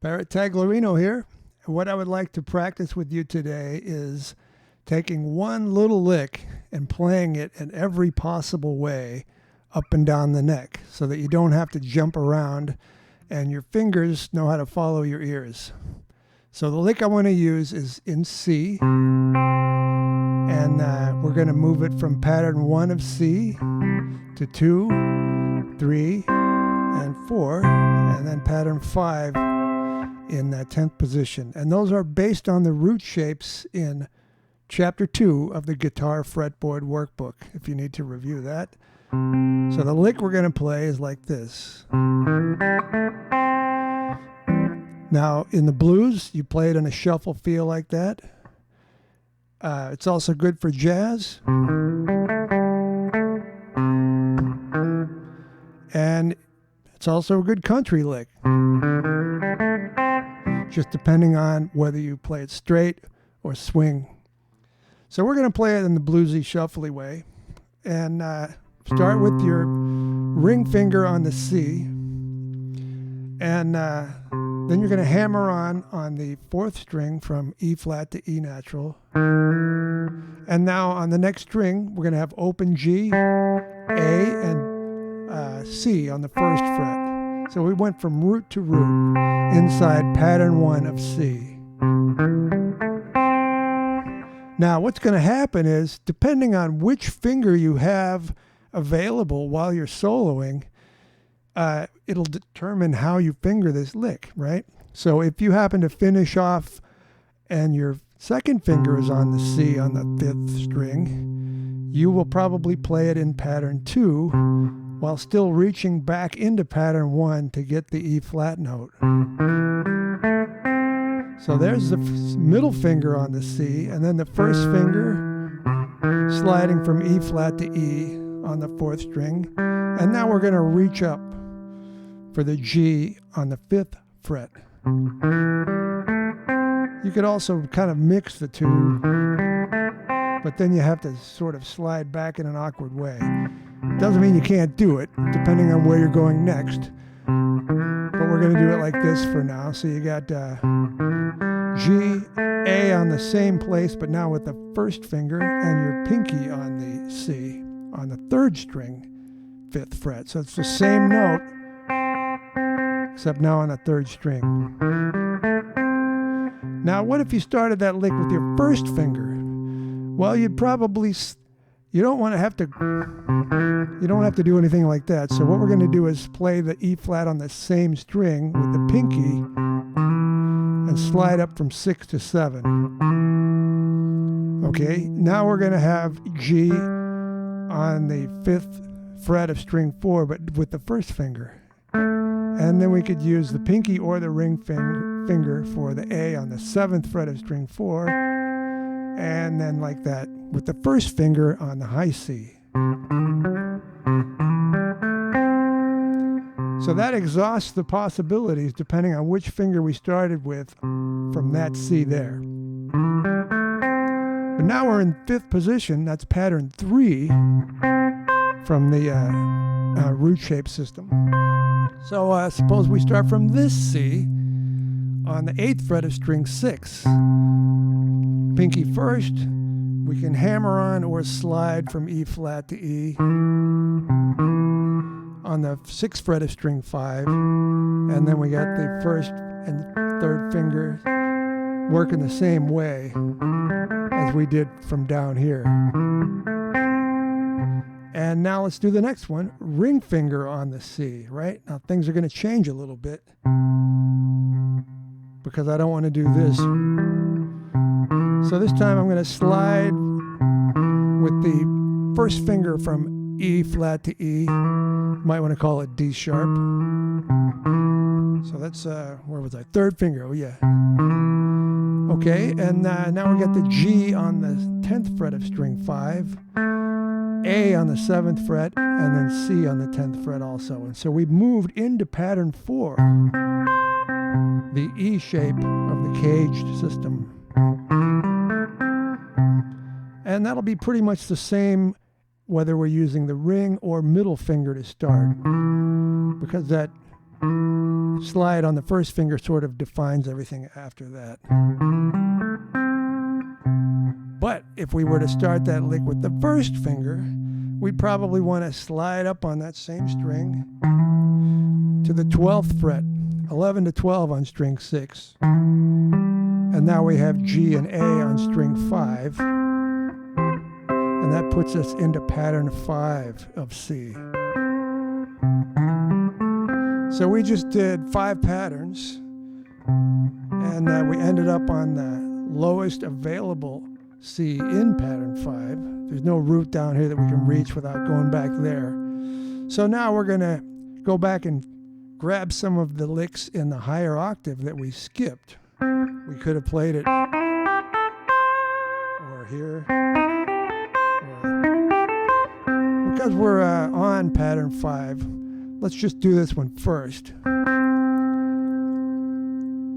Barrett Taglerino here. What I would like to practice with you today is taking one little lick and playing it in every possible way up and down the neck so that you don't have to jump around and your fingers know how to follow your ears. So the lick I want to use is in C, and we're going to move it from pattern 1 of C to 2, 3, and 4, and then pattern 5 in that 10th position. And those are based on the root shapes in chapter 2 of the Guitar Fretboard workbook, if you need to review that. So the lick we're going to play is like this. Now, in the blues, you play it in a shuffle feel like that. It's also good for jazz. And it's also a good country lick, just depending on whether you play it straight or swing. So we're going to play it in the bluesy, shuffly way. And start with your ring finger on the C. And then you're going to hammer on the 4th string from E flat to E natural. And now on the next string, we're going to have open G, A, and C on the 1st fret. So we went from root to root inside pattern 1 of C. Now what's going to happen is, depending on which finger you have available while you're soloing, it'll determine how you finger this lick, right? So if you happen to finish off and your 2nd finger is on the C on the 5th string, you will probably play it in pattern 2 while still reaching back into pattern 1 to get the E flat note. So there's the middle finger on the C, and then the 1st finger sliding from E flat to E on the 4th string. And now we're going to reach up for the G on the 5th fret. You could also kind of mix the two, but then you have to sort of slide back in an awkward way. Doesn't mean you can't do it, depending on where you're going next. But we're going to do it like this for now. So you got G, A on the same place, but now with the 1st finger, and your pinky on the C on the 3rd string, 5th fret. So it's the same note, except now on the 3rd string. Now, what if you started that lick with your 1st finger? Well, you don't have to do anything like that. So what we're going to do is play the E flat on the same string with the pinky and slide up from 6 to 7. Okay, now we're going to have G on the 5th fret of string 4, but with the 1st finger. And then we could use the pinky or the ring finger for the A on the 7th fret of string 4, and then like that with the 1st finger on the high C. So that exhausts the possibilities depending on which finger we started with from that C there. But now we're in 5th position. That's pattern 3 from the root shape system. So suppose we start from this C on the 8th fret of string 6. Pinky first. We can hammer on or slide from E flat to E on the 6th fret of string 5. And then we got the 1st and 3rd finger working the same way as we did from down here. And now let's do the next one. Ring finger on the C, right? Now things are going to change a little bit because I don't want to do this. So this time I'm going to slide with the 1st finger from E flat to E. You might want to call it D sharp. So that's, where was I? 3rd finger, oh yeah. Okay, and now we got the G on the 10th fret of string 5. A on the 7th fret, and then C on the 10th fret also. And so we've moved into pattern 4, the E shape of the caged system. And that'll be pretty much the same whether we're using the ring or middle finger to start, because that slide on the first finger sort of defines everything after that. But if we were to start that lick with the first finger, we'd probably want to slide up on that same string to the 12th fret, 11 to 12 on string 6. And now we have G and A on string 5. And that puts us into pattern 5 of C. So we just did 5 patterns, and we ended up on the lowest available C in pattern 5. There's no root down here that we can reach without going back there. So now we're going to go back and grab some of the licks in the higher octave that we skipped. We could have played it or here. Because we're on pattern 5, let's just do this one first.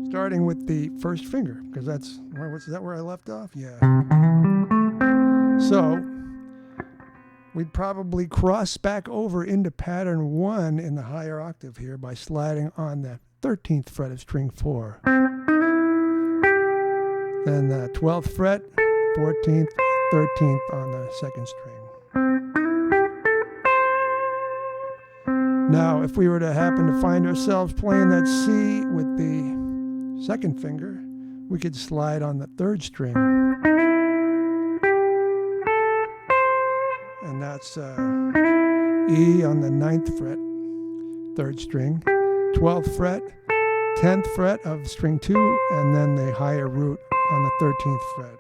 Starting with the first finger, because is that where I left off? Yeah. So we'd probably cross back over into pattern 1 in the higher octave here by sliding on the 13th fret of string 4. Then the 12th fret, 14th, 13th on the second string. Now, if we were to happen to find ourselves playing that C with the second finger, we could slide on the 3rd string. And that's E on the 9th fret, 3rd string, 12th fret, 10th fret of string 2, and then the higher root on the 13th fret.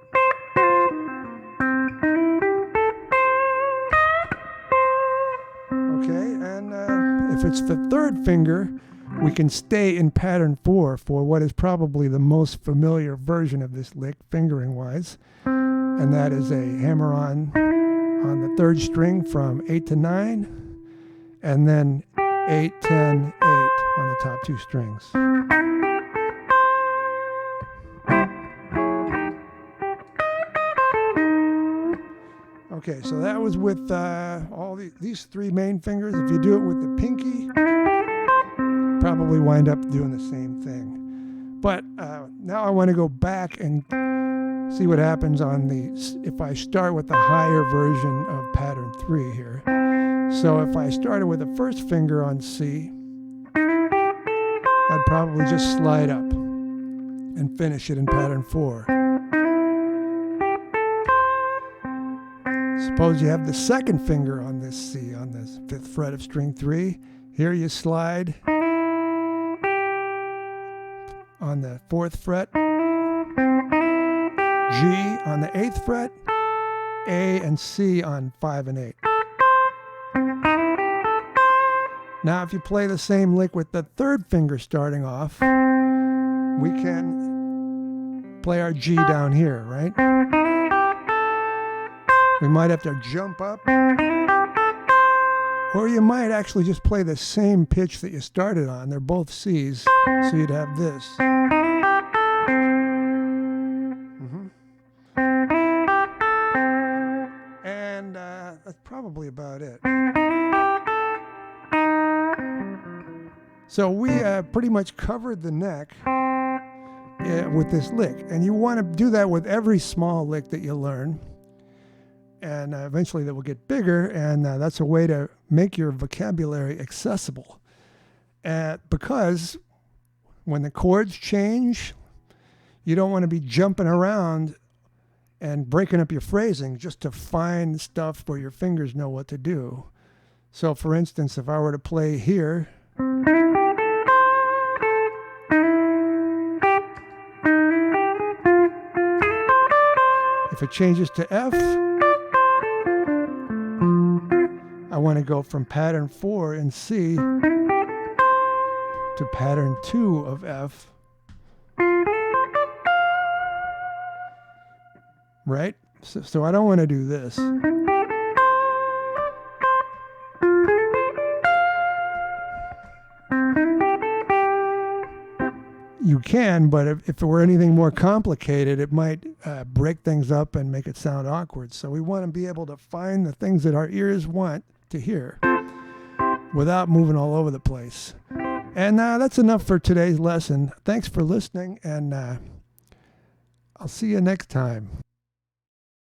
Okay, and if it's the 3rd finger, we can stay in pattern 4 for what is probably the most familiar version of this lick, fingering-wise, and that is a hammer-on the 3rd string from 8 to 9, and then 8, 10, 8 on the top 2 strings. Okay, so that was with all these 3 main fingers. If you do it with the pinky, probably wind up doing the same thing. But now I want to go back and see what happens on if I start with the higher version of pattern 3 here. So if I started with the first finger on C, I'd probably just slide up and finish it in pattern 4. Suppose you have the second finger on this C, on this 5th fret of string 3. Here you slide on the 4th fret, G on the 8th fret, A and C on 5 and 8. Now if you play the same lick with the 3rd finger starting off, we can play our G down here, right? We might have to jump up, or you might actually just play the same pitch that you started on. They're both C's, so you'd have this. And that's probably about it. So we pretty much covered the neck with this lick, and you want to do that with every small lick that you learn. And eventually that will get bigger, and that's a way to make your vocabulary accessible. Because when the chords change, you don't want to be jumping around and breaking up your phrasing just to find stuff where your fingers know what to do. So for instance, if I were to play here, if it changes to F, I want to go from pattern 4 in C to pattern 2 of F. Right? So I don't want to do this. You can, but if it were anything more complicated, it might break things up and make it sound awkward. So we want to be able to find the things that our ears want to hear without moving all over the place. And that's enough for today's lesson. Thanks for listening, and I'll see you next time.